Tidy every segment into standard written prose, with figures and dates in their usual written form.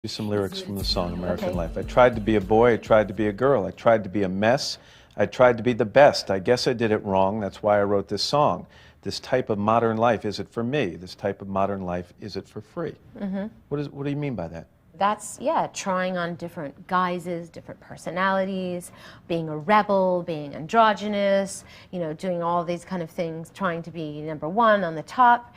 Some lyrics from the song American Life. I tried to be a boy, I tried to be a girl, I tried to be a mess, I tried to be the best. I guess I did it wrong, that's why I wrote this song. This type of modern life, is it for me? This type of modern life, is it for free? What do you mean by that? That's, yeah, trying on different guises, different personalities, being a rebel, being androgynous, you know, doing all these kind of things, trying to be number one on the top.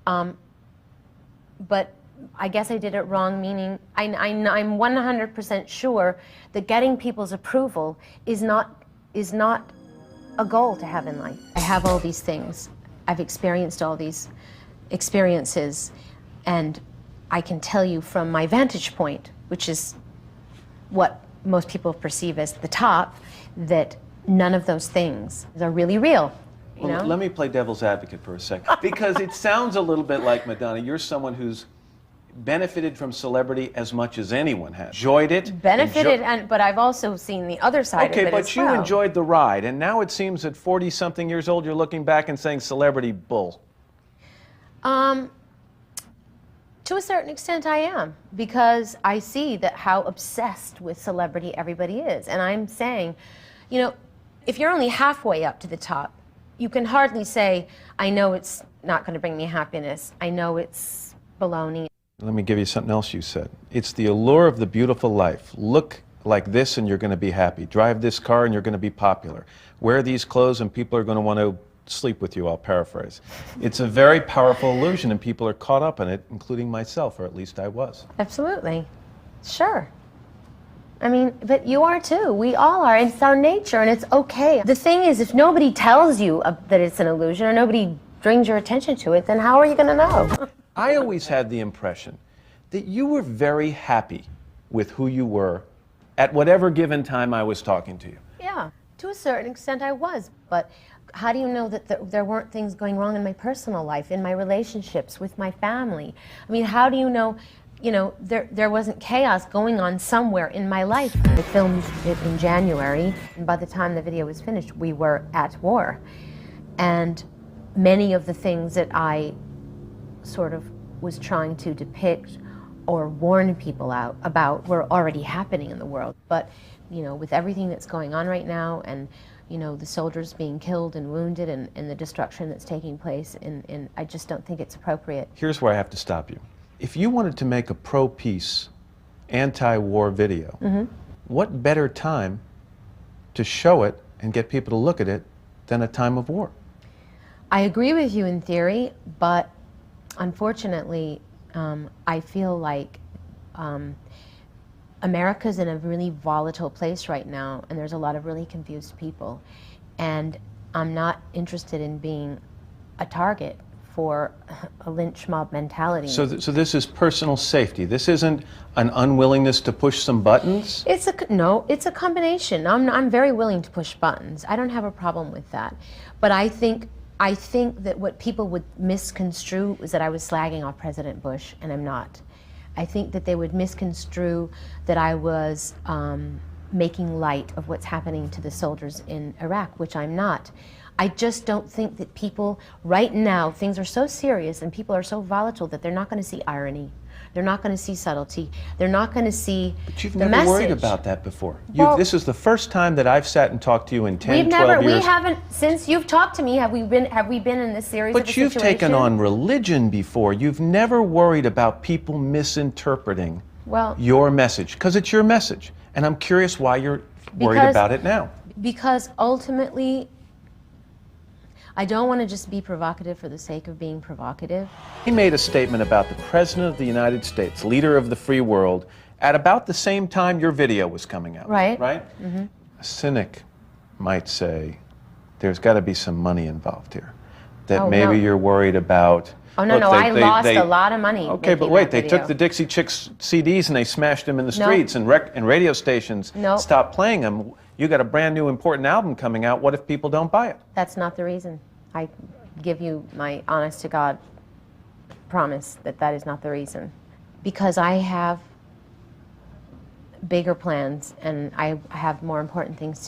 But I guess I did it wrong, meaning I'm 100% sure that getting people's approval is not a goal to have in life. I have all these things. I've experienced all these experiences, and I can tell you from my vantage point, which is what most people perceive as the top, that none of those things are really real. You know? Let me play devil's advocate for a second, because it sounds a little bit like Madonna. You're someone who's benefited from celebrity as much as anyone has. Enjoyed it. Benefited, but I've also seen the other side of it as well. Okay, but you enjoyed the ride, and now it seems at 40-something years old, you're looking back and saying celebrity bull. To a certain extent I am, because I see that how obsessed with celebrity everybody is. And I'm saying, you know, if you're only halfway up to the top, you can hardly say, I know it's not going to bring me happiness. I know it's baloney. Let me give you something else you said. It's the allure of the beautiful life. Look like this and you're going to be happy. Drive this car and you're going to be popular. Wear these clothes and people are going to want to sleep with you, I'll paraphrase. It's a very powerful illusion and people are caught up in it, including myself, or at least I was. Absolutely. Sure. I mean, but you are too. We all are. It's our nature and it's okay. The thing is, if nobody tells you that it's an illusion or nobody brings your attention to it, then how are you going to know? I always had the impression that you were very happy with who you were at whatever given time I was talking to you. Yeah, to a certain extent I was, but how do you know that there weren't things going wrong in my personal life, in my relationships, with my family? I mean, how do you know, there wasn't chaos going on somewhere in my life? I filmed it in January, and by the time the video was finished, we were at war. And many of the things that I sort of was trying to depict or warn people about were already happening in the world. But, you know, with everything that's going on right now and, you know, the soldiers being killed and wounded and the destruction that's taking place, and I just don't think it's appropriate. Here's where I have to stop you. If you wanted to make a pro-peace, anti-war video, what better time to show it and get people to look at it than a time of war? I agree with you in theory, but unfortunately, I feel like America's in a really volatile place right now, and there's a lot of really confused people. And I'm not interested in being a target for a lynch mob mentality. So this is personal safety. This isn't an unwillingness to push some buttons? No, it's a combination. I'm very willing to push buttons. I don't have a problem with that. But I think that what people would misconstrue was that I was slagging off President Bush, and I'm not. I think that they would misconstrue that I was making light of what's happening to the soldiers in Iraq, which I'm not. I just don't think that people, right now, things are so serious and people are so volatile that they're not going to see irony. They're not going to see subtlety. They're not going to see the message. But you've never worried about that before. Well, this is the first time that I've sat and talked to you in 10, 12 years. We haven't, since you've talked to me, have we been in this series of a situation? But you've taken on religion before. You've never worried about people misinterpreting your message, because it's your message. And I'm curious why you're worried about it now. Because ultimately, I don't want to just be provocative for the sake of being provocative. He made a statement about the President of the United States, leader of the free world, at about the same time your video was coming out. Right. Right? A cynic might say, there's got to be some money involved here. That maybe you're worried about... Oh, no, I lost a lot of money. Okay, but wait, they took the Dixie Chicks CDs and they smashed them in the streets, and radio stations stopped playing them. You got a brand new important album coming out. What if people don't buy it? That's not the reason. I give you my honest to God promise that that is not the reason. Because I have bigger plans and I have more important things to do.